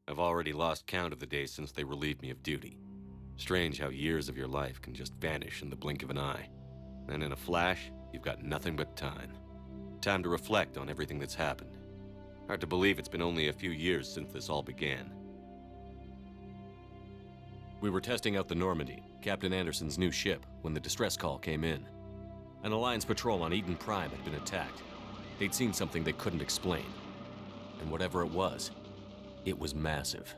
I've already lost count of the days since they relieved me of duty. Strange how years of your life can just vanish in the blink of an eye. And in a flash, you've got nothing but time. Time to reflect on everything that's happened. Hard to believe it's been only a few years since this all began. We were testing out the Normandy, Captain Anderson's new ship, when the distress call came in. An Alliance patrol on Eden Prime had been attacked. They'd seen something they couldn't explain. And whatever it was massive.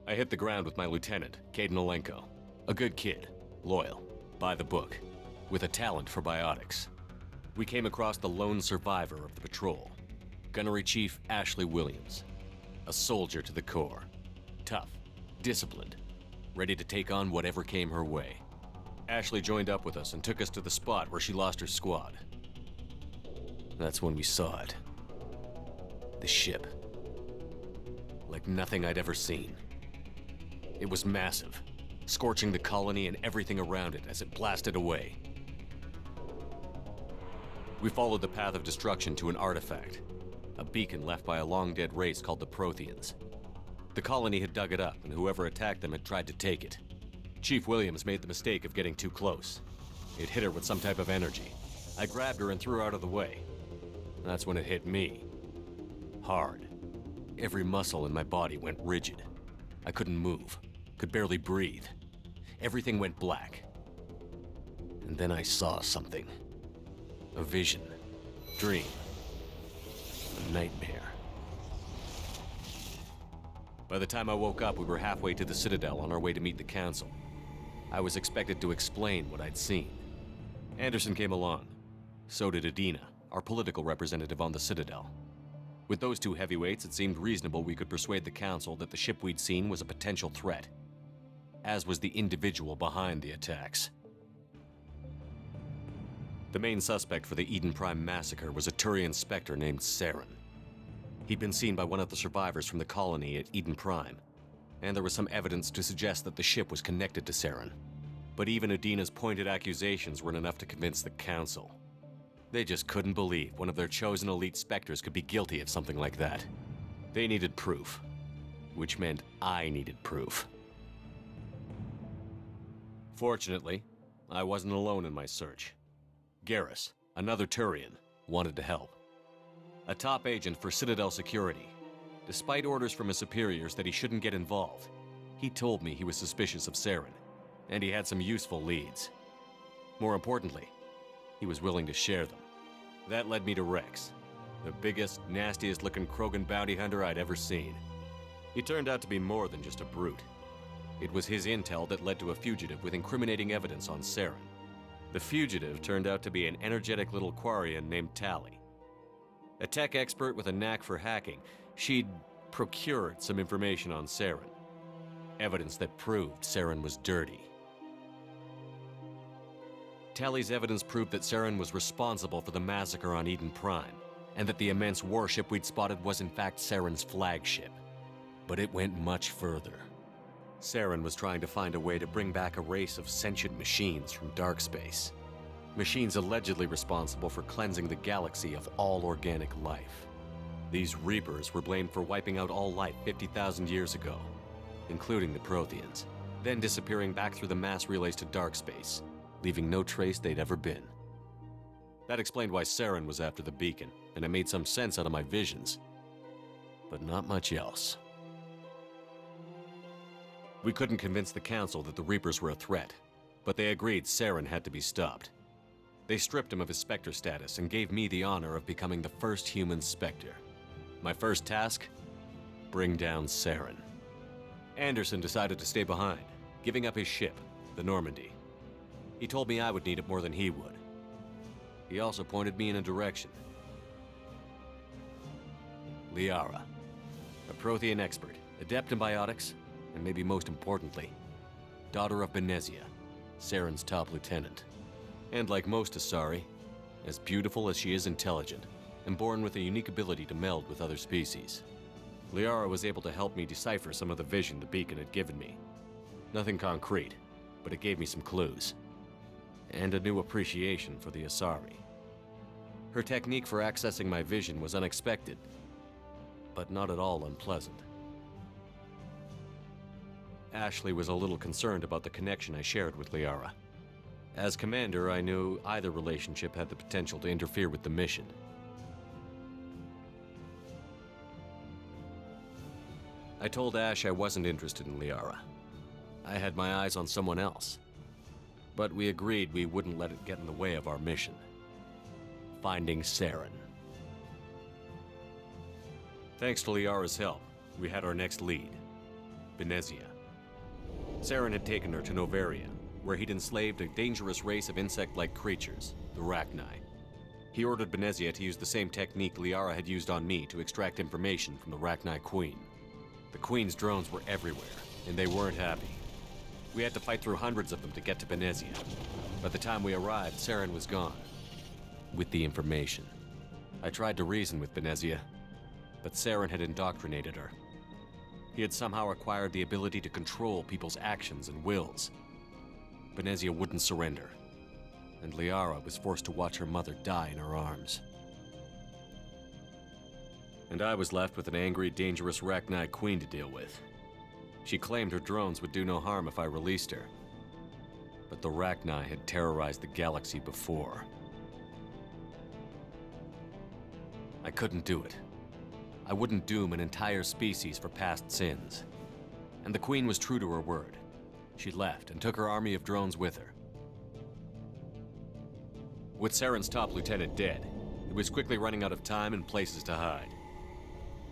I hit the ground with my lieutenant, Caden Olenko. A good kid, loyal, by the book, with a talent for biotics. We came across the lone survivor of the patrol, Gunnery Chief Ashley Williams. A soldier to the core. Tough, disciplined, ready to take on whatever came her way. Ashley joined up with us and took us to the spot where she lost her squad. That's when we saw it. The ship. Like nothing I'd ever seen. It was massive, scorching the colony and everything around it as it blasted away. We followed the path of destruction to an artifact, a beacon left by a long-dead race called the Protheans. The colony had dug it up, and whoever attacked them had tried to take it. Chief Williams made the mistake of getting too close. It hit her with some type of energy. I grabbed her and threw her out of the way. That's when it hit me. Hard. Every muscle in my body went rigid. I couldn't move, could barely breathe. Everything went black. And then I saw something. A vision. Dream. A nightmare. By the time I woke up, we were halfway to the Citadel on our way to meet the Council. I was expected to explain what I'd seen. Anderson came along. So did Adina, our political representative on the Citadel. With those two heavyweights, it seemed reasonable we could persuade the Council that the ship we'd seen was a potential threat, as was the individual behind the attacks. The main suspect for the Eden Prime massacre was a Turian Spectre named Saren. He'd been seen by one of the survivors from the colony at Eden Prime, and there was some evidence to suggest that the ship was connected to Saren. But even Adina's pointed accusations weren't enough to convince the Council. They just couldn't believe one of their chosen elite Spectres could be guilty of something like that. They needed proof, which meant I needed proof. Fortunately, I wasn't alone in my search. Garrus, another Turian, wanted to help. A top agent for Citadel Security. Despite orders from his superiors that he shouldn't get involved, he told me he was suspicious of Saren, and he had some useful leads. More importantly, he was willing to share them. That led me to Rex, the biggest, nastiest-looking Krogan bounty hunter I'd ever seen. He turned out to be more than just a brute. It was his intel that led to a fugitive with incriminating evidence on Saren. The fugitive turned out to be an energetic little Quarian named Tali. A tech expert with a knack for hacking, she'd procured some information on Saren. Evidence that proved Saren was dirty. Tali's evidence proved that Saren was responsible for the massacre on Eden Prime, and that the immense warship we'd spotted was in fact Saren's flagship. But it went much further. Saren was trying to find a way to bring back a race of sentient machines from dark space. Machines allegedly responsible for cleansing the galaxy of all organic life. These Reapers were blamed for wiping out all life 50,000 years ago, including the Protheans, then disappearing back through the mass relays to dark space, leaving no trace they'd ever been. That explained why Saren was after the beacon, and it made some sense out of my visions. But not much else. We couldn't convince the Council that the Reapers were a threat, but they agreed Saren had to be stopped. They stripped him of his Spectre status and gave me the honor of becoming the first human Spectre. My first task? Bring down Saren. Anderson decided to stay behind, giving up his ship, the Normandy. He told me I would need it more than he would. He also pointed me in a direction. Liara, a Prothean expert, adept in biotics, and maybe most importantly, daughter of Benezia, Saren's top lieutenant. And like most Asari, as beautiful as she is intelligent, and born with a unique ability to meld with other species. Liara was able to help me decipher some of the vision the beacon had given me. Nothing concrete, but it gave me some clues. And a new appreciation for the Asari. Her technique for accessing my vision was unexpected, but not at all unpleasant. Ashley was a little concerned about the connection I shared with Liara. As commander, I knew either relationship had the potential to interfere with the mission. I told Ash I wasn't interested in Liara. I had my eyes on someone else. But we agreed we wouldn't let it get in the way of our mission. Finding Saren. Thanks to Liara's help, we had our next lead, Benezia. Saren had taken her to Novaria, where he'd enslaved a dangerous race of insect-like creatures, the Rachni. He ordered Benezia to use the same technique Liara had used on me to extract information from the Rachni Queen. The Queen's drones were everywhere, and they weren't happy. We had to fight through hundreds of them to get to Benezia. By the time we arrived, Saren was gone. With the information. I tried to reason with Benezia, but Saren had indoctrinated her. He had somehow acquired the ability to control people's actions and wills. Benezia wouldn't surrender, and Liara was forced to watch her mother die in her arms. And I was left with an angry, dangerous Rachni Queen to deal with. She claimed her drones would do no harm if I released her. But the Rachni had terrorized the galaxy before. I couldn't do it. I wouldn't doom an entire species for past sins. And the Queen was true to her word. She left and took her army of drones with her. With Saren's top lieutenant dead, it was quickly running out of time and places to hide.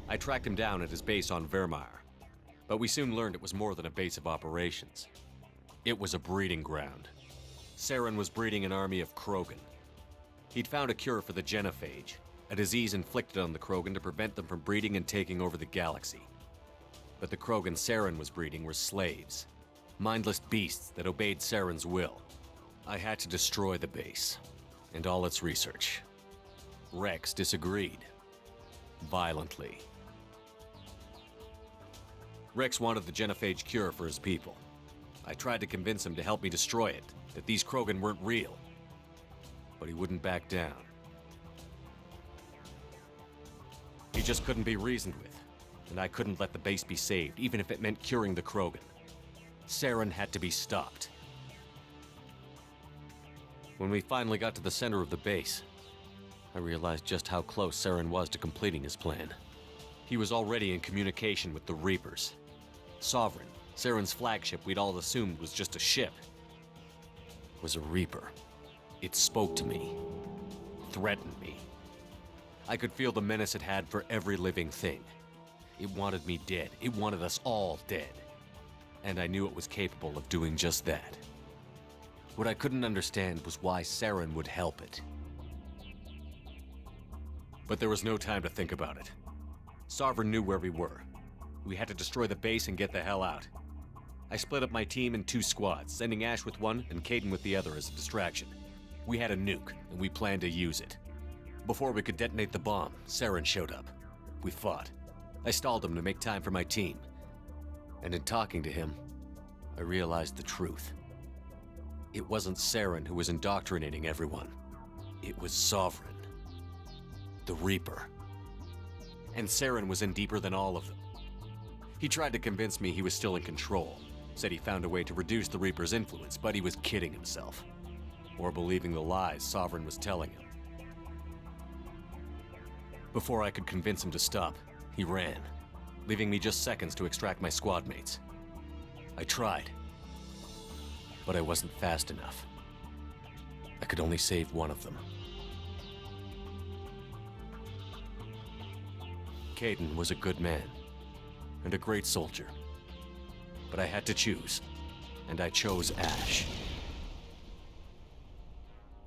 I tracked him down at his base on Vermeer, but we soon learned it was more than a base of operations. It was a breeding ground. Saren was breeding an army of Krogan. He'd found a cure for the genophage, a disease inflicted on the Krogan to prevent them from breeding and taking over the galaxy. But the Krogan Saren was breeding were slaves, mindless beasts that obeyed Saren's will. I had to destroy the base, and all its research. Rex disagreed. Violently. Rex wanted the genophage cure for his people. I tried to convince him to help me destroy it, that these Krogan weren't real. But he wouldn't back down. He just couldn't be reasoned with, and I couldn't let the base be saved, even if it meant curing the Krogan. Saren had to be stopped. When we finally got to the center of the base, I realized just how close Saren was to completing his plan. He was already in communication with the Reapers. Sovereign, Saren's flagship we'd all assumed was just a ship, was a Reaper. It spoke to me, threatened me. I could feel the menace it had for every living thing. It wanted me dead. It wanted us all dead. And I knew it was capable of doing just that. What I couldn't understand was why Saren would help it. But there was no time to think about it. Sovereign knew where we were. We had to destroy the base and get the hell out. I split up my team in 2 squads, sending Ash with one and Caden with the other as a distraction. We had a nuke, and we planned to use it. Before we could detonate the bomb, Saren showed up. We fought. I stalled him to make time for my team. And in talking to him, I realized the truth. It wasn't Saren who was indoctrinating everyone. It was Sovereign. The Reaper. And Saren was in deeper than all of them. He tried to convince me he was still in control, said he found a way to reduce the Reaper's influence, but he was kidding himself. Or believing the lies Sovereign was telling him. Before I could convince him to stop, he ran, leaving me just seconds to extract my squad mates. I tried, but I wasn't fast enough. I could only save one of them. Caden was a good man, and a great soldier. But I had to choose, and I chose Ash.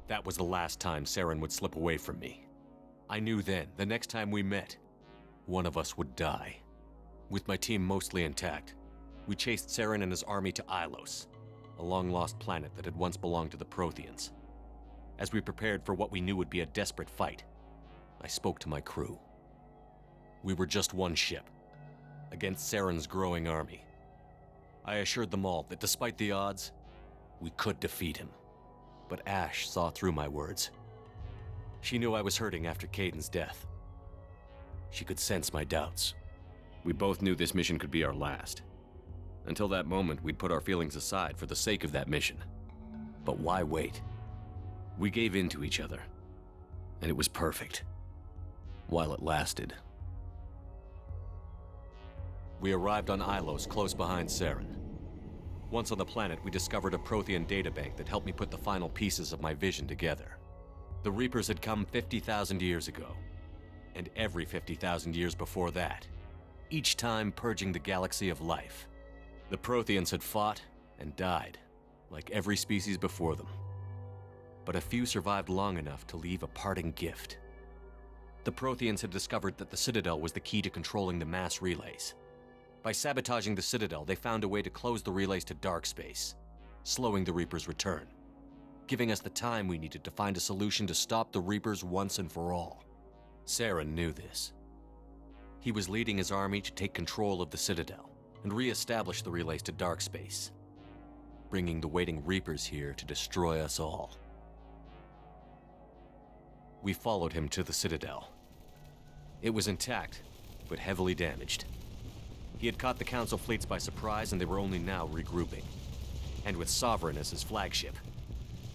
That was the last time Saren would slip away from me. I knew then, the next time we met, one of us would die. With my team mostly intact, we chased Saren and his army to Ilos, a long-lost planet that had once belonged to the Protheans. As we prepared for what we knew would be a desperate fight, I spoke to my crew. We were just one ship, against Saren's growing army. I assured them all that despite the odds, we could defeat him. But Ash saw through my words. She knew I was hurting after Caden's death. She could sense my doubts. We both knew this mission could be our last. Until that moment, we'd put our feelings aside for the sake of that mission. But why wait? We gave in to each other, and it was perfect. While it lasted. We arrived on Ilos, close behind Saren. Once on the planet, we discovered a Prothean databank that helped me put the final pieces of my vision together. The Reapers had come 50,000 years ago, and every 50,000 years before that, each time purging the galaxy of life. The Protheans had fought and died, like every species before them. But a few survived long enough to leave a parting gift. The Protheans had discovered that the Citadel was the key to controlling the mass relays. By sabotaging the Citadel, they found a way to close the relays to dark space, slowing the Reapers' return, giving us the time we needed to find a solution to stop the Reapers once and for all. Saren knew this. He was leading his army to take control of the Citadel and re-establish the relays to dark space, bringing the waiting Reapers here to destroy us all. We followed him to the Citadel. It was intact, but heavily damaged. He had caught the Council fleets by surprise, and they were only now regrouping. And with Sovereign as his flagship,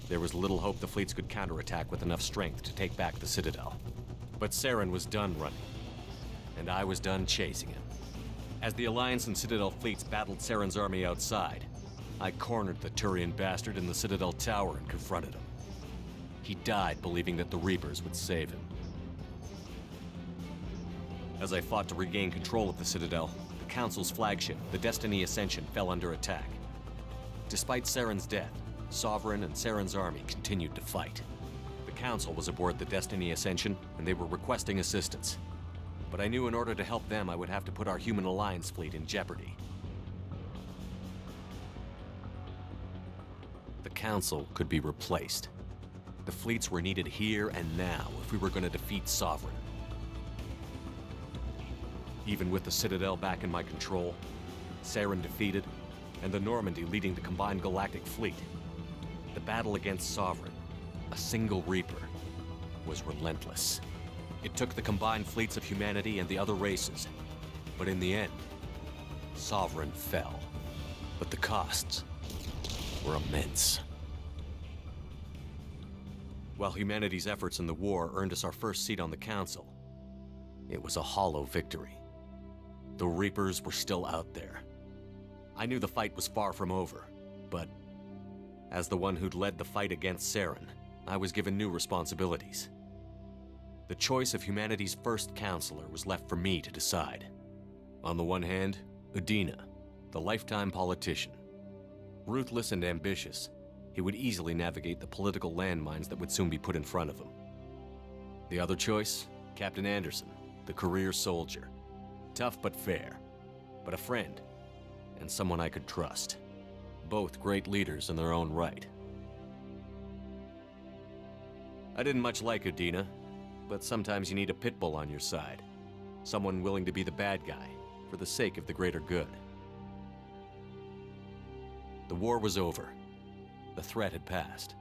there was little hope the fleets could counterattack with enough strength to take back the Citadel. But Saren was done running, and I was done chasing him. As the Alliance and Citadel fleets battled Saren's army outside, I cornered the Turian bastard in the Citadel tower and confronted him. He died believing that the Reapers would save him. As I fought to regain control of the Citadel, the Council's flagship, the Destiny Ascension, fell under attack. Despite Saren's death, Sovereign and Saren's army continued to fight. The Council was aboard the Destiny Ascension, and they were requesting assistance. But I knew in order to help them, I would have to put our human Alliance fleet in jeopardy. The Council could be replaced. The fleets were needed here and now if we were going to defeat Sovereign. Even with the Citadel back in my control, Saren defeated, and the Normandy leading the combined galactic fleet, the battle against Sovereign, a single Reaper, was relentless. It took the combined fleets of humanity and the other races, but in the end, Sovereign fell. But the costs were immense. While humanity's efforts in the war earned us our first seat on the Council, it was a hollow victory. The Reapers were still out there. I knew the fight was far from over, but as the one who'd led the fight against Saren, I was given new responsibilities. The choice of humanity's first counselor was left for me to decide. On the one hand, Udina, the lifetime politician. Ruthless and ambitious, he would easily navigate the political landmines that would soon be put in front of him. The other choice, Captain Anderson, the career soldier. Tough but fair, but a friend, and someone I could trust. Both great leaders in their own right. I didn't much like Udina, but sometimes you need a pit bull on your side. Someone willing to be the bad guy, for the sake of the greater good. The war was over. The threat had passed.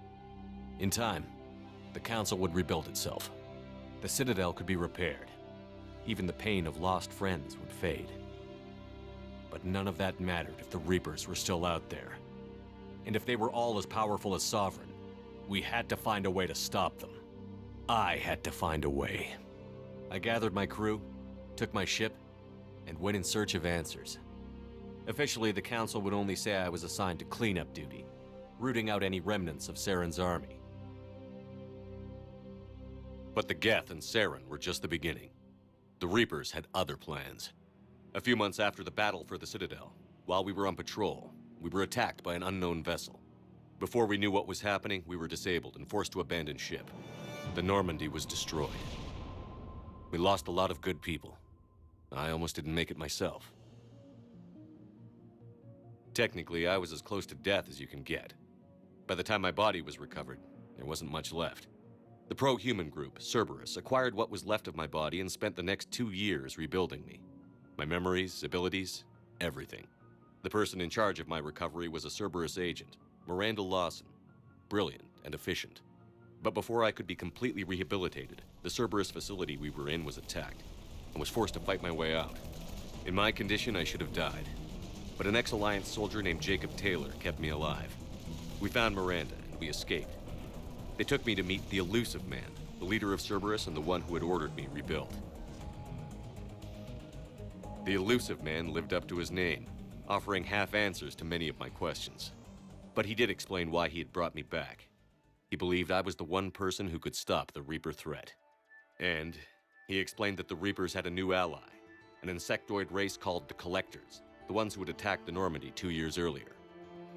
In time, the Council would rebuild itself. The Citadel could be repaired. Even the pain of lost friends would fade. But none of that mattered if the Reapers were still out there. And if they were all as powerful as Sovereign, we had to find a way to stop them. I had to find a way. I gathered my crew, took my ship, and went in search of answers. Officially, the Council would only say I was assigned to cleanup duty, rooting out any remnants of Saren's army. But the Geth and Saren were just the beginning. The Reapers had other plans. A few months after the battle for the Citadel, while we were on patrol, we were attacked by an unknown vessel. Before we knew what was happening, we were disabled and forced to abandon ship. The Normandy was destroyed. We lost a lot of good people. I almost didn't make it myself. Technically, I was as close to death as you can get. By the time my body was recovered, there wasn't much left. The pro-human group, Cerberus, acquired what was left of my body and spent the next 2 years rebuilding me. My memories, abilities, everything. The person in charge of my recovery was a Cerberus agent, Miranda Lawson. Brilliant and efficient. But before I could be completely rehabilitated, the Cerberus facility we were in was attacked, and was forced to fight my way out. In my condition, I should have died. but an ex-Alliance soldier named Jacob Taylor kept me alive. We found Miranda, and we escaped. They took me to meet the Elusive Man, the leader of Cerberus and the one who had ordered me rebuilt. The Elusive Man lived up to his name, offering half answers to many of my questions. But he did explain why he had brought me back. He believed I was the one person who could stop the Reaper threat. And he explained that the Reapers had a new ally, an insectoid race called the Collectors, the ones who had attacked the Normandy 2 years earlier.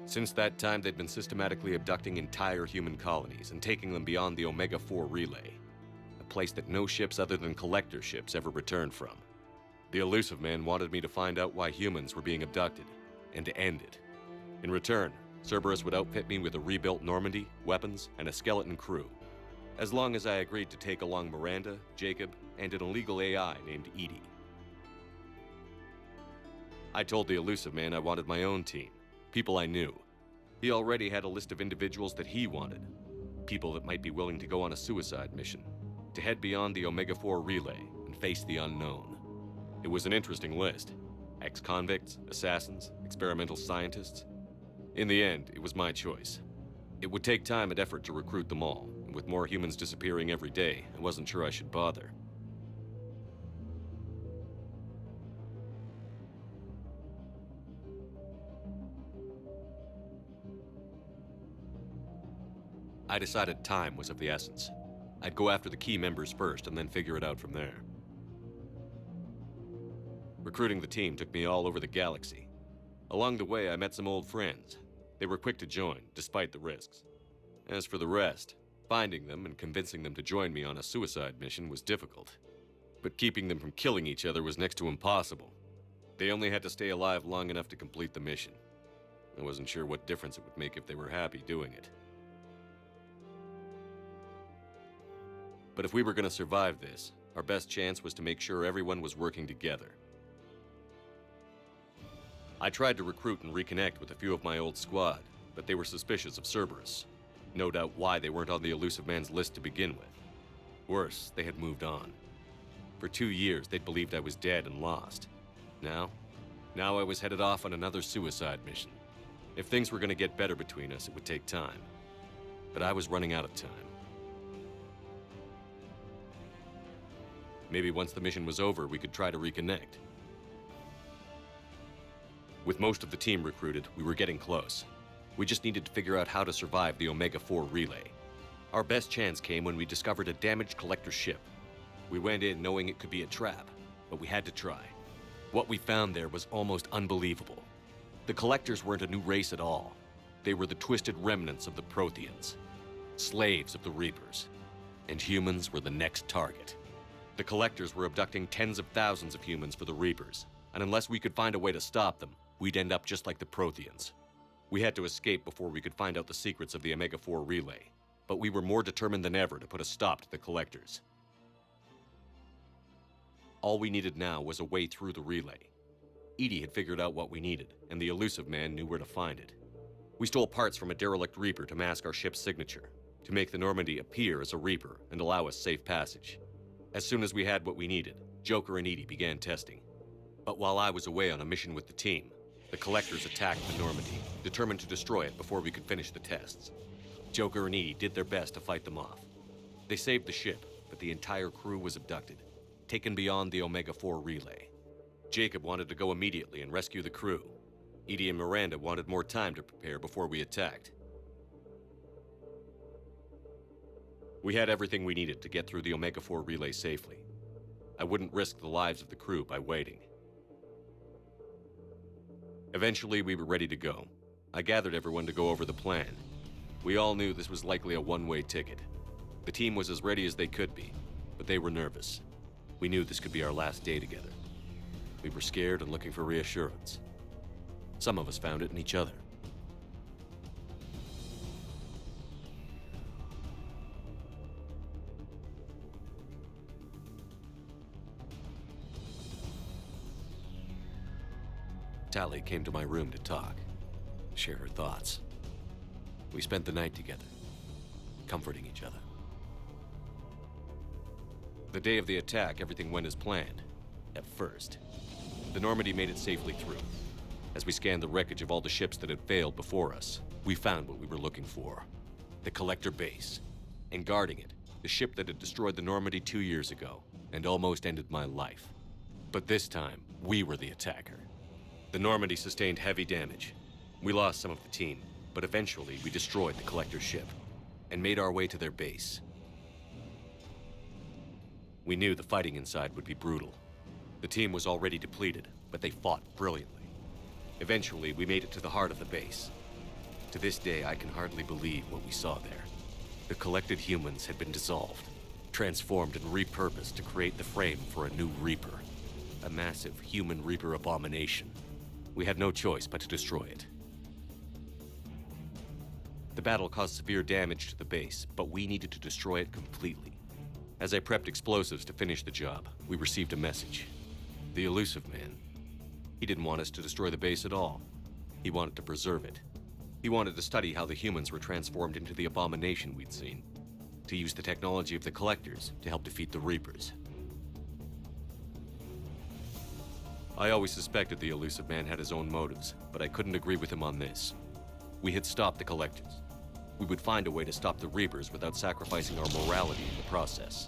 Since that time, they'd been systematically abducting entire human colonies and taking them beyond the Omega-4 relay, a place that no ships other than Collector ships ever returned from. The Elusive Man wanted me to find out why humans were being abducted, and to end it. In return, Cerberus would outfit me with a rebuilt Normandy, weapons, and a skeleton crew, as long as I agreed to take along Miranda, Jacob, and an illegal AI named Edie. I told the Elusive Man I wanted my own team, people I knew. He already had a list of individuals that he wanted, people that might be willing to go on a suicide mission, to head beyond the Omega-4 relay and face the unknown. It was an interesting list. Ex-convicts, assassins, experimental scientists. In the end, it was my choice. It would take time and effort to recruit them all, and with more humans disappearing every day, I wasn't sure I should bother. I decided time was of the essence. I'd go after the key members first and then figure it out from there. Recruiting the team took me all over the galaxy. Along the way, I met some old friends. They were quick to join, despite the risks. As for the rest, finding them and convincing them to join me on a suicide mission was difficult. But keeping them from killing each other was next to impossible. They only had to stay alive long enough to complete the mission. I wasn't sure what difference it would make if they were happy doing it. But if we were going to survive this, our best chance was to make sure everyone was working together. I tried to recruit and reconnect with a few of my old squad, but they were suspicious of Cerberus. No doubt why they weren't on the Elusive Man's list to begin with. Worse, they had moved on. For 2 years, they'd believed I was dead and lost. Now I was headed off on another suicide mission. If things were going to get better between us, it would take time. But I was running out of time. Maybe once the mission was over, we could try to reconnect. With most of the team recruited, we were getting close. We just needed to figure out how to survive the Omega-4 relay. Our best chance came when we discovered a damaged Collector ship. We went in knowing it could be a trap, but we had to try. What we found there was almost unbelievable. The Collectors weren't a new race at all. They were the twisted remnants of the Protheans, slaves of the Reapers, and humans were the next target. The Collectors were abducting tens of thousands of humans for the Reapers, and unless we could find a way to stop them, we'd end up just like the Protheans. We had to escape before we could find out the secrets of the Omega-4 relay, but we were more determined than ever to put a stop to the Collectors. All we needed now was a way through the relay. Edie had figured out what we needed, and the Elusive Man knew where to find it. We stole parts from a derelict Reaper to mask our ship's signature, to make the Normandy appear as a Reaper and allow us safe passage. As soon as we had what we needed, Joker and Edie began testing. But while I was away on a mission with the team, the Collectors attacked the Normandy, determined to destroy it before we could finish the tests. Joker and Edie did their best to fight them off. They saved the ship, but the entire crew was abducted, taken beyond the Omega-4 relay. Jacob wanted to go immediately and rescue the crew. Edie and Miranda wanted more time to prepare before we attacked. We had everything we needed to get through the Omega-4 relay safely. I wouldn't risk the lives of the crew by waiting. Eventually, we were ready to go. I gathered everyone to go over the plan. We all knew this was likely a one-way ticket. The team was as ready as they could be, but they were nervous. We knew this could be our last day together. We were scared and looking for reassurance. Some of us found it in each other. Tally came to my room to talk, share her thoughts. We spent the night together, comforting each other. The day of the attack, everything went as planned, at first. The Normandy made it safely through. As we scanned the wreckage of all the ships that had failed before us, we found what we were looking for. The Collector base. And guarding it, the ship that had destroyed the Normandy 2 years ago and almost ended my life. But this time, we were the attacker. The Normandy sustained heavy damage. We lost some of the team, but eventually we destroyed the Collector ship and made our way to their base. We knew the fighting inside would be brutal. The team was already depleted, but they fought brilliantly. Eventually, we made it to the heart of the base. To this day, I can hardly believe what we saw there. The collected humans had been dissolved, transformed and repurposed to create the frame for a new Reaper. A massive human Reaper abomination. We had no choice but to destroy it. The battle caused severe damage to the base, but we needed to destroy it completely. As I prepped explosives to finish the job, we received a message. The elusive man. He didn't want us to destroy the base at all. He wanted to preserve it. He wanted to study how the humans were transformed into the abomination we'd seen. To use the technology of the Collectors to help defeat the Reapers. I always suspected the elusive man had his own motives, but I couldn't agree with him on this. We had stopped the Collectors. We would find a way to stop the Reapers without sacrificing our morality in the process.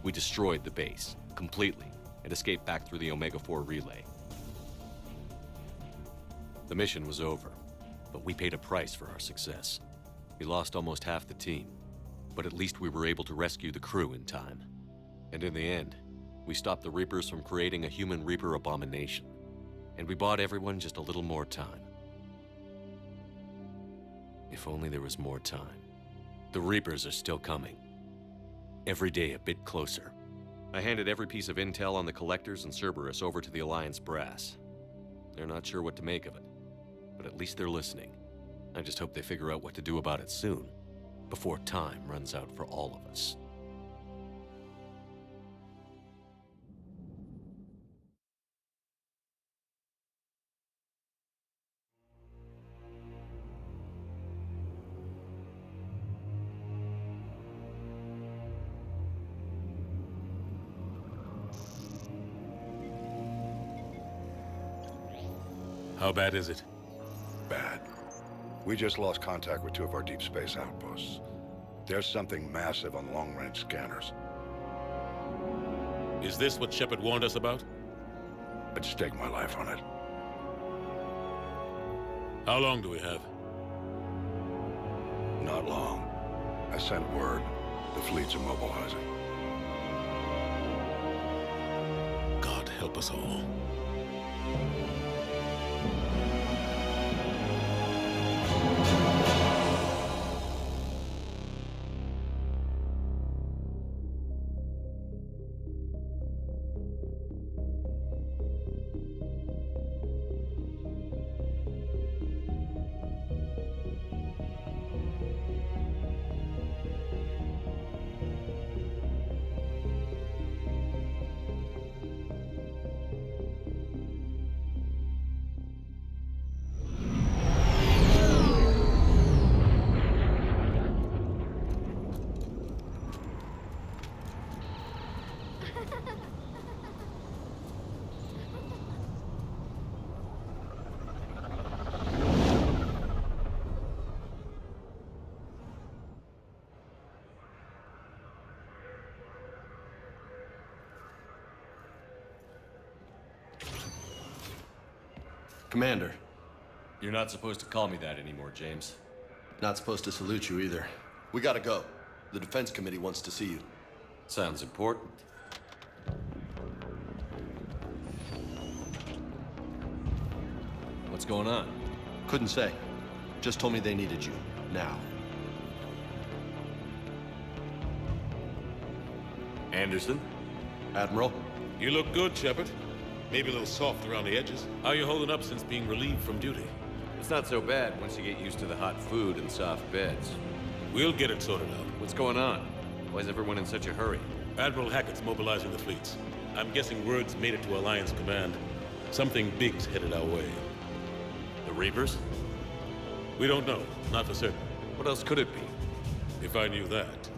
We destroyed the base, completely, and escaped back through the Omega-4 relay. The mission was over, but we paid a price for our success. We lost almost half the team, but at least we were able to rescue the crew in time. And in the end, we stopped the Reapers from creating a human Reaper abomination. And we bought everyone just a little more time. If only there was more time. The Reapers are still coming. Every day a bit closer. I handed every piece of intel on the Collectors and Cerberus over to the Alliance brass. They're not sure what to make of it, but at least they're listening. I just hope they figure out what to do about it soon, before time runs out for all of us. How bad is it? Bad. We just lost contact with 2 of our deep space outposts. There's something massive on long-range scanners. Is this what Shepard warned us about? I'd stake my life on it. How long do we have? Not long. I sent word. The fleet's immobilizing. God help us all. Commander, You're not supposed to call me that anymore, James. not supposed to salute you either. We gotta go. The Defense Committee wants to see you. Sounds important. What's going on? Couldn't say. Just told me they needed you. Now. Anderson? Admiral? You look good, Shepard. Maybe a little soft around the edges. How are you holding up since being relieved from duty? It's not so bad once you get used to the hot food and soft beds. We'll get it sorted out. What's going on? Why is everyone in such a hurry? Admiral Hackett's mobilizing the fleets. I'm guessing word's made it to Alliance Command. Something big's headed our way. The Reapers? We don't know. Not for certain. What else could it be? If I knew that.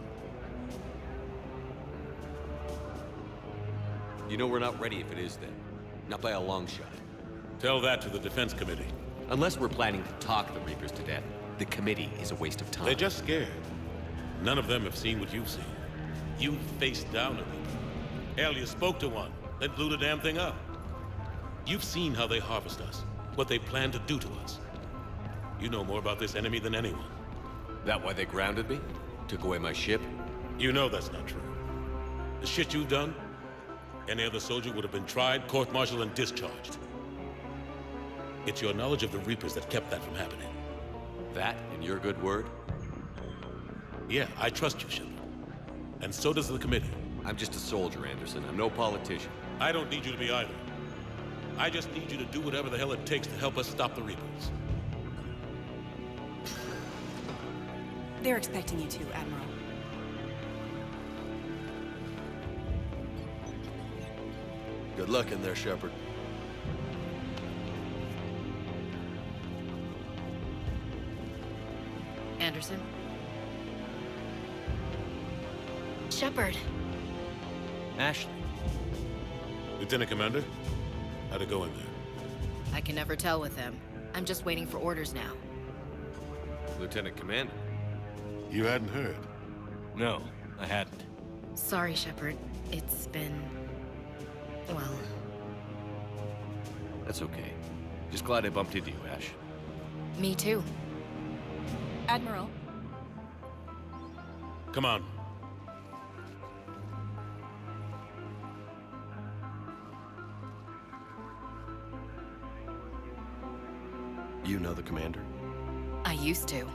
You know we're not ready if it is then. Not by a long shot. Tell that to the Defense Committee. Unless we're planning to talk the Reapers to death, the committee is a waste of time. They're just scared. None of them have seen what you've seen. You faced down a Reaper. Hell, you spoke to one, then blew the damn thing up. You've seen how they harvest us, what they plan to do to us. You know more about this enemy than anyone. That why they grounded me? Took away my ship? You know that's not true. The shit you've done, any other soldier would have been tried, court-martialed, and discharged. It's your knowledge of the Reapers that kept that from happening. That and your good word? Yeah, I trust you, Shepard. And so does the committee. I'm just a soldier, Anderson. I'm no politician. I don't need you to be either. I just need you to do whatever the hell it takes to help us stop the Reapers. They're expecting you to, Admiral. Good luck in there, Shepard. Anderson? Shepard. Ashley. Lieutenant Commander, how'd it go in there? I can never tell with them. I'm just waiting for orders now. Lieutenant Commander. You hadn't heard? No, I hadn't. Sorry, Shepard. It's been... well... That's okay. Just glad I bumped into you, Ash. Me too. Admiral, Come on. You know the commander? I used to.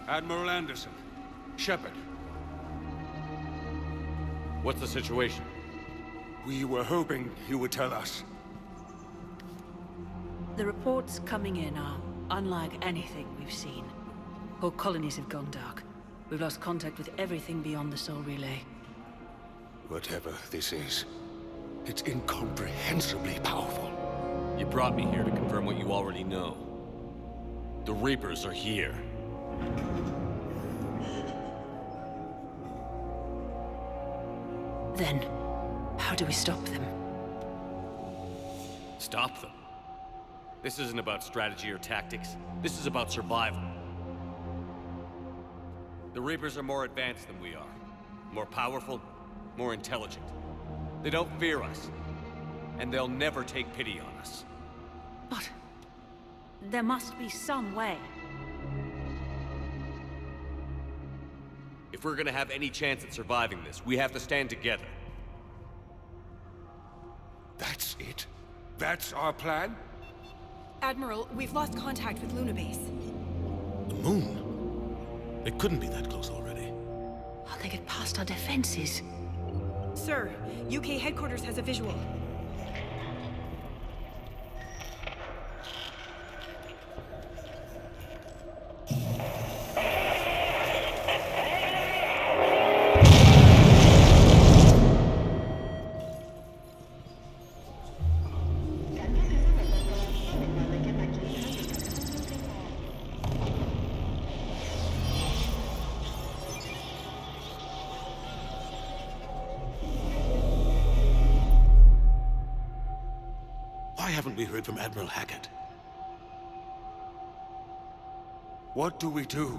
Admiral Anderson. Shepard. What's the situation? We were hoping you would tell us. The reports coming in are unlike anything we've seen. Whole colonies have gone dark. We've lost contact with everything beyond the Soul Relay. Whatever this is, it's incomprehensibly powerful. You brought me here to confirm what you already know. The Reapers are here. Then, how do we stop them? Stop them. This isn't about strategy or tactics. This is about survival. The Reapers are more advanced than we are. More powerful, more intelligent. They don't fear us. And they'll never take pity on us. But... there must be some way. If we're gonna have any chance at surviving this, we have to stand together. That's it? That's our plan? Admiral, we've lost contact with Luna Base. The moon? It couldn't be that close already. How'd they get past our defenses? Sir, UK headquarters has a visual. Why haven't we heard from Admiral Hackett? What do we do?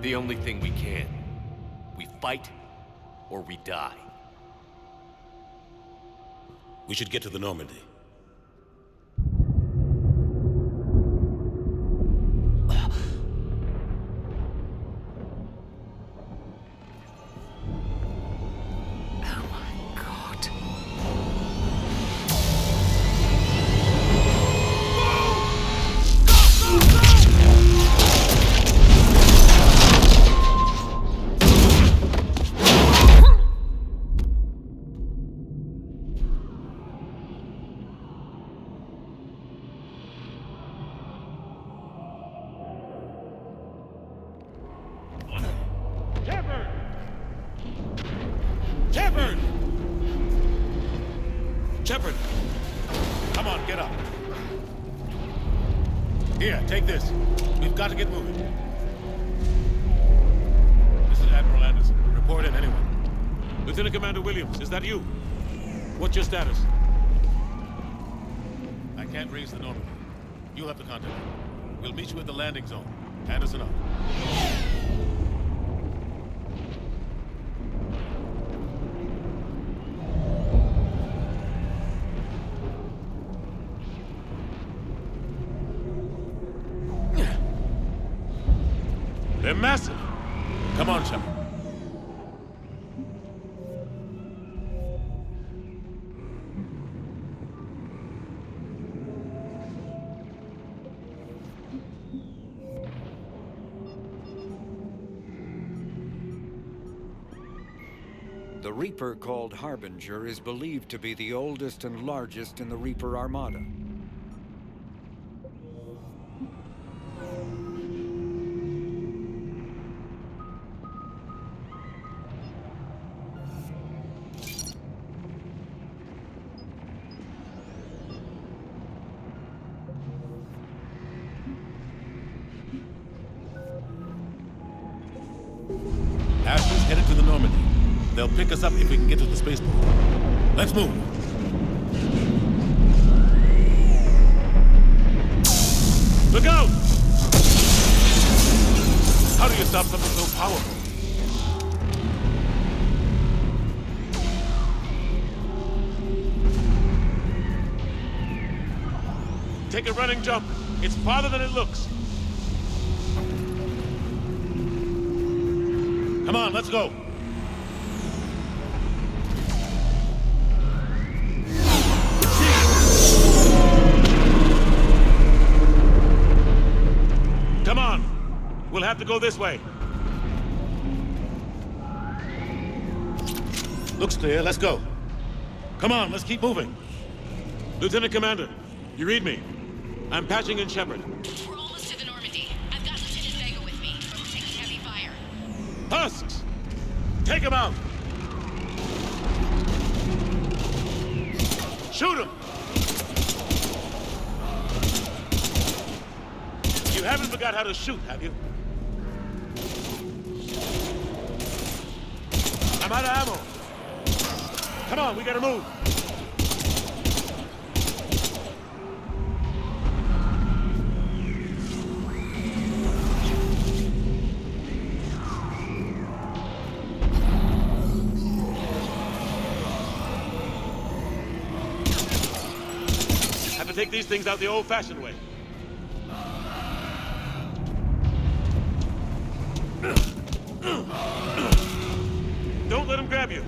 The only thing we can. We fight, or we die. We should get to the Normandy. Oh my God. Shepard! Shepard! Come on, get up. Here, take this. We've got to get moving. This is Admiral Anderson. Report in, anyone. Lieutenant Commander Williams, is that you? What's your status? I can't raise the Normandy. You'll have to contact me. We'll meet you at the landing zone. Anderson out. They're massive. Come on, Shepard. The Reaper called Harbinger is believed to be the oldest and largest in the Reaper Armada. Ashley's headed to the Normandy. They'll pick us up if we can get to the spaceport. Let's move. Look out! How do you stop something so powerful? Take a running jump. It's farther than it looks. Come on, let's go. Come on. We'll have to go this way. Looks clear. Let's go. Come on, let's keep moving. Lieutenant Commander, you read me? I'm patching in Shepard. We're almost to the Normandy. I've got Lieutenant Vega with me. We're taking heavy fire. Husks! Take him out! Shoot him! You haven't forgot how to shoot, have you? I'm out of ammo. Come on, we gotta move. Have to take these things out the old-fashioned way. Don't let him grab you.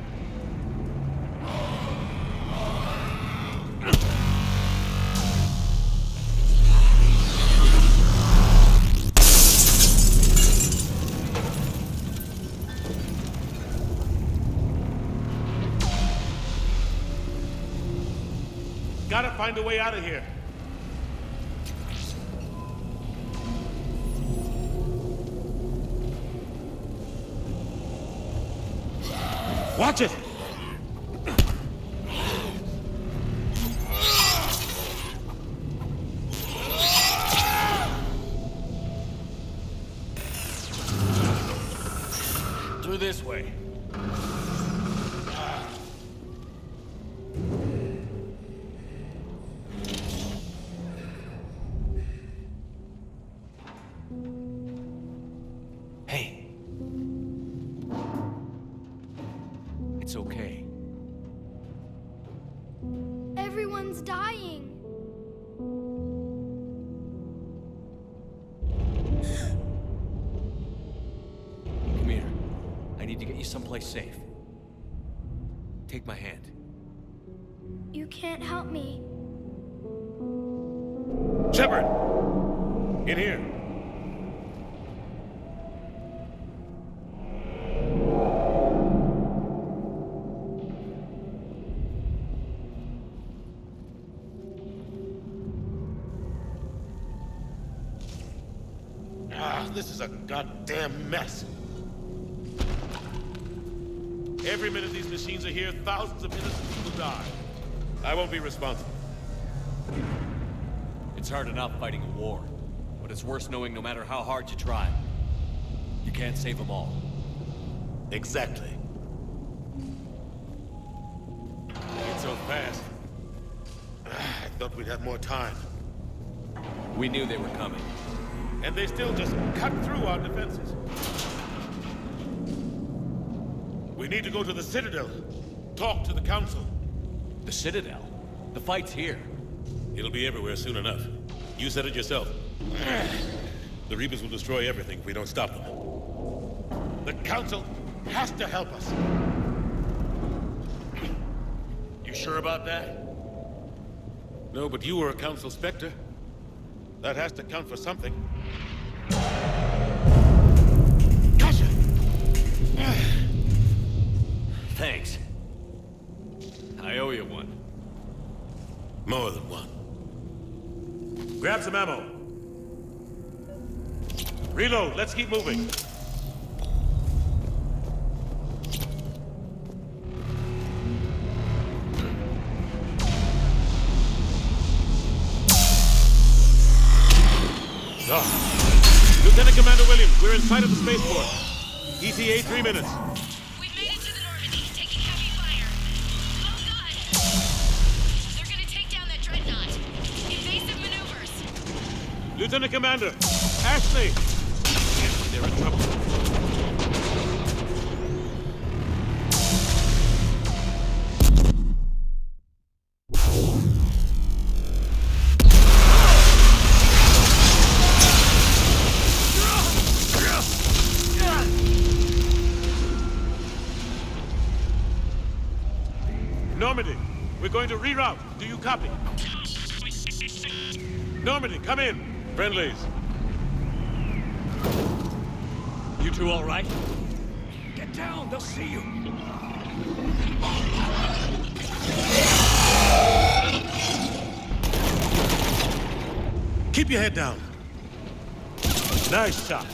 Gotta find a way out of here. Watch it! Through this way. Hey. It's okay. Everyone's dying. Come here. I need to get you someplace safe. Take my hand. You can't help me. Shepard! In here. This is a goddamn mess. Every minute these machines are here, thousands of innocent people die. I won't be responsible. It's hard enough fighting a war, but it's worse knowing no matter how hard you try, you can't save them all. Exactly. It's so fast. I thought we'd have more time. We knew they were coming. And they still just cut through our defenses. We need to go to the Citadel. Talk to the Council. The Citadel? The fight's here. It'll be everywhere soon enough. You said it yourself. The Reapers will destroy everything if we don't stop them. The Council has to help us. You sure about that? No, but you were a Council Spectre. That has to count for something. Gotcha! Thanks. I owe you one. More than one. Grab some ammo. Reload, let's keep moving. Lieutenant Commander Williams, we're in sight of the spaceport. ETA 3 minutes. We've made it to the Normandy, taking heavy fire. Oh god! They're gonna take down that dreadnought. Invasive maneuvers. Lieutenant Commander, Ashley! Yes, they're in trouble. Normandy, we're going to reroute. Do you copy? Normandy, come in. Friendlies. You two all right? Get down, they'll see you. Keep your head down. Nice shot.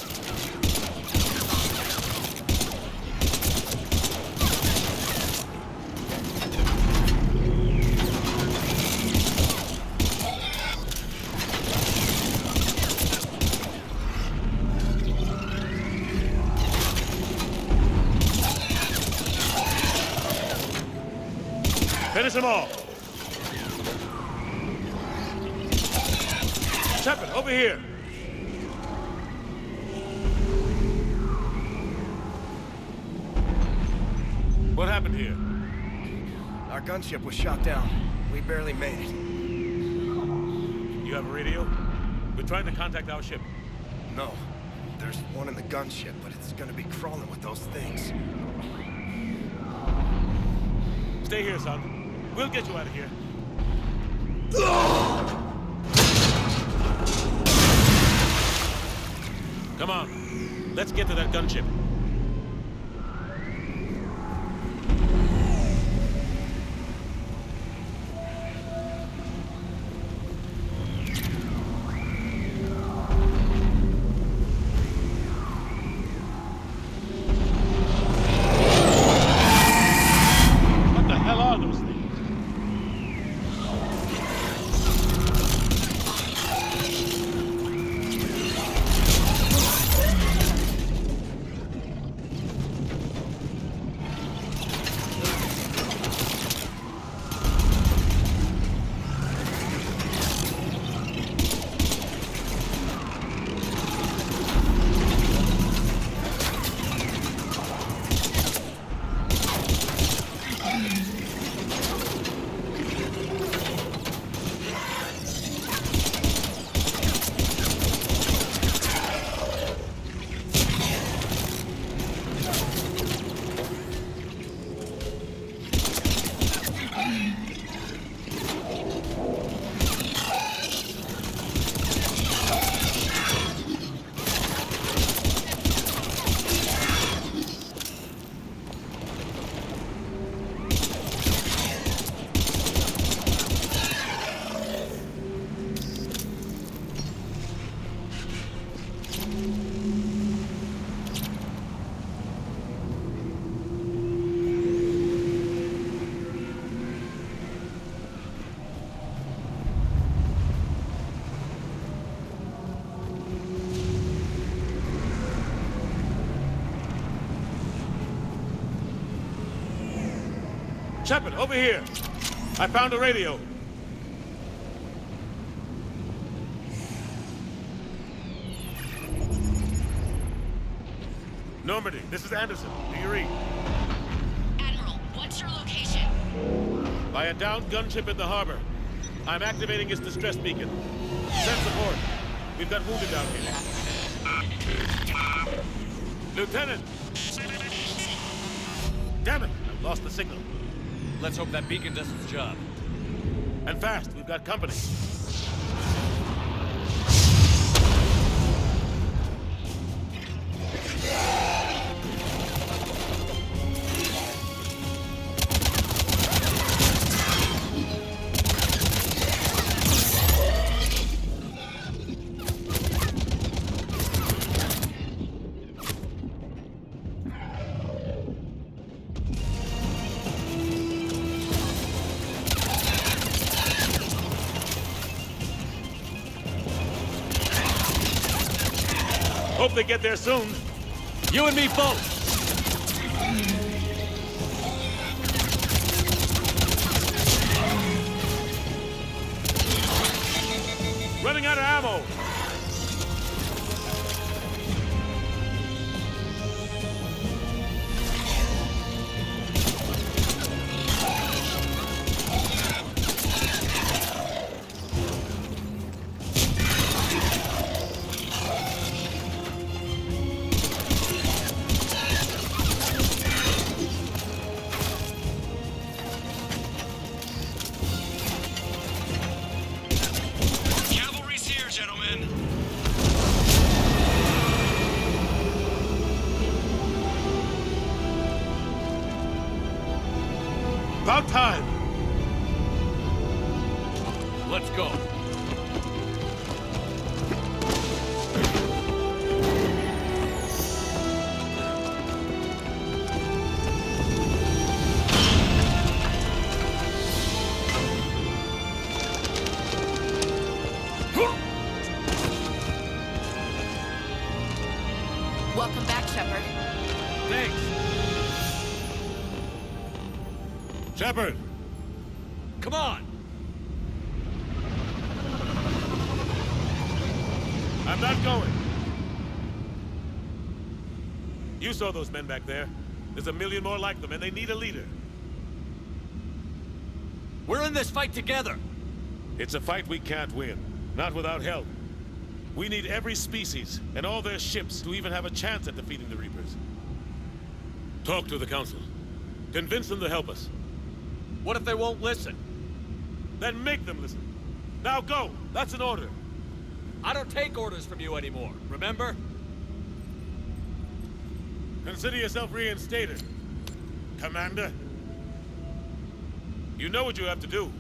Finish them all. Shepard, over here. What happened here? Our gunship was shot down. We barely made it. You have a radio? We're trying to contact our ship. No. There's one in the gunship, but it's gonna be crawling with those things. Stay here, son. We'll get you out of here. Come on. Let's get to that gunship. What the hell are those things? Shepard, over here. I found a radio. Normandy, this is Anderson. Do you read? Admiral, what's your location? By a downed gunship in the harbor. I'm activating its distress beacon. Send support. We've got wounded down here. Lieutenant! Damn it! I've lost the signal. Let's hope that beacon does its job. And fast, we've got company. Hope they get there soon. You and me both! Running out of ammo. Cavalry's here, gentlemen. About time. Let's go. Welcome back, Shepard. Thanks. Shepard! Come on! I'm not going. You saw those men back there. There's a million more like them, and they need a leader. We're in this fight together! It's a fight we can't win. Not without help. We need every species, and all their ships, to even have a chance at defeating the Reapers. Talk to the Council. Convince them to help us. What if they won't listen? Then make them listen. Now go! That's an order. I don't take orders from you anymore, remember? Consider yourself reinstated, Commander. You know what you have to do.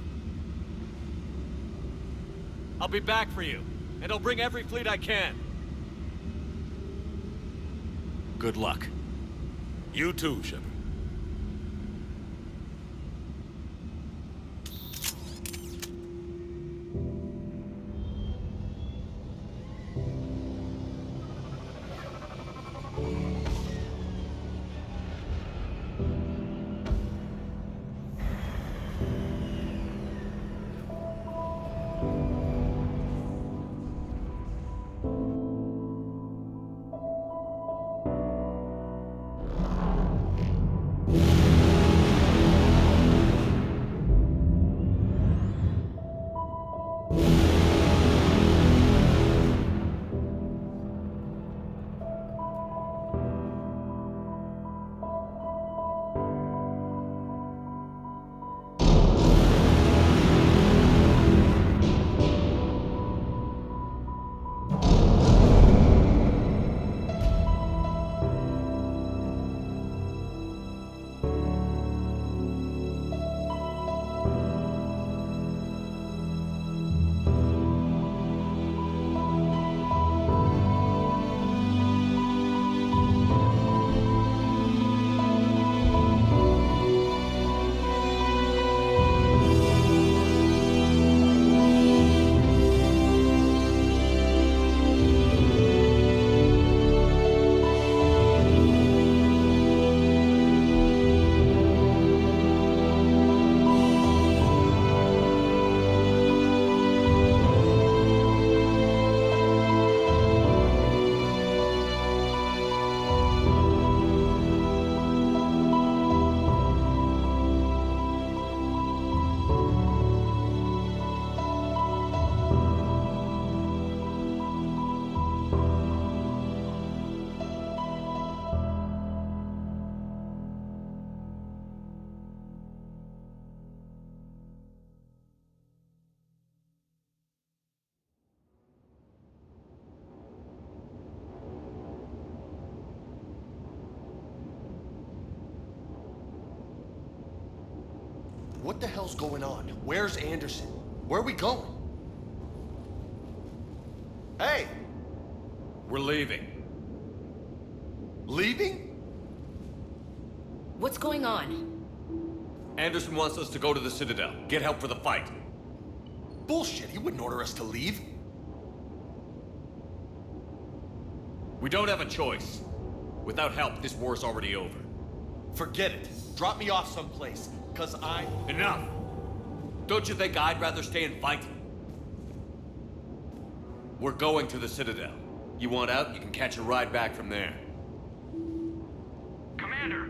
I'll be back for you, and I'll bring every fleet I can. Good luck. You too, Shepard. what the hell's going on? Where's Anderson? Where are we going? Hey! We're leaving. Leaving? What's going on? Anderson wants us to go to the Citadel. Get help for the fight. Bullshit, he wouldn't order us to leave. We don't have a choice. Without help, this war's already over. Forget it. Drop me off someplace, cause Enough! Don't you think I'd rather stay and fight? We're going to the Citadel. You want out, you can catch a ride back from there. Commander!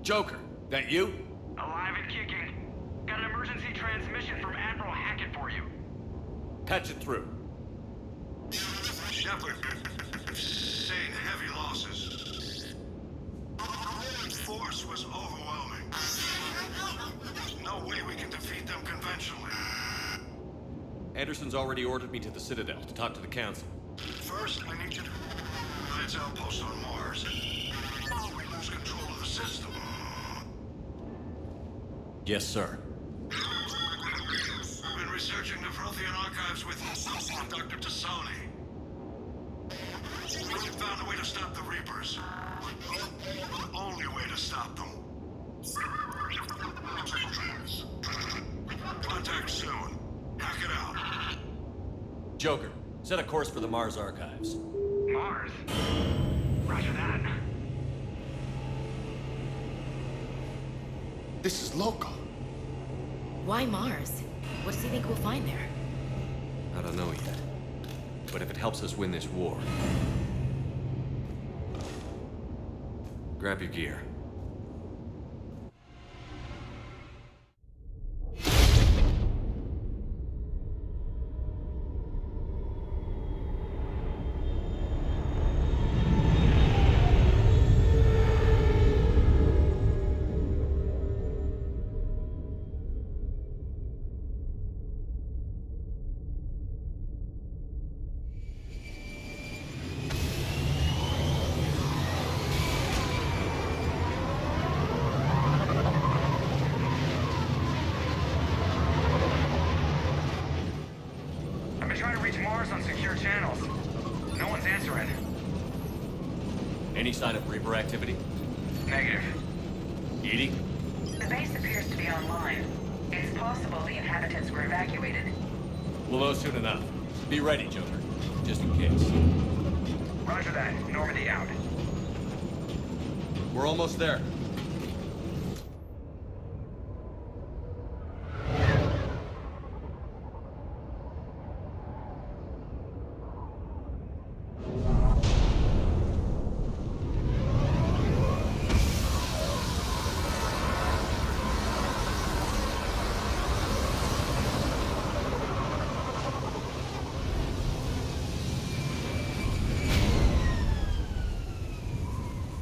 Joker, that you? Alive and kicking. Got an emergency transmission from Admiral Hackett for you. Patch it through. Shepard, sustained heavy losses. The Roman force was overwhelming. There's no way we can defeat them conventionally. Anderson's already ordered me to the Citadel to talk to the Council. First, I need you to Alliance outpost on Mars. We lose control of the system. Yes, sir. We've been researching the Prothean archives with Dr. Tassoni. We found a way to stop the Reapers. The only way to stop them. Contact soon. Hack it out. Joker, set a course for the Mars archives. Mars? Roger that. This is local. Why Mars? What does he think we'll find there? I don't know yet. But if it helps us win this war... Grab your gear. Trying to reach Mars on secure channels. No one's answering. Any sign of Reaper activity? Negative. Edie? The base appears to be online. It's possible the inhabitants were evacuated. We'll know soon enough. Be ready, Joker. Just in case. Roger that. Normandy out. We're almost there.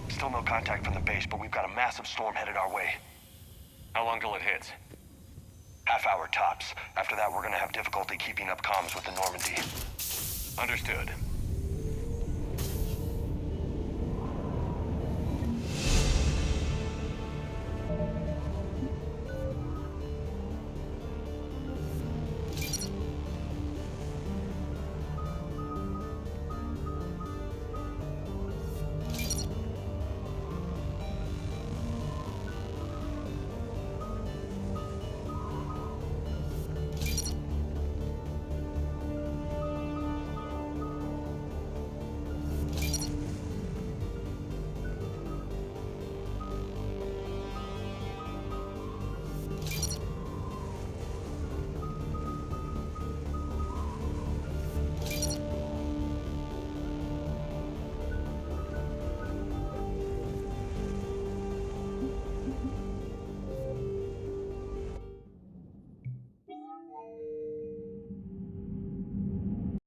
Still no contact from the base, but we've got a massive storm headed our way. How long till it hits? Half hour tops. After that, we're gonna have difficulty keeping up comms with the Normandy. Understood.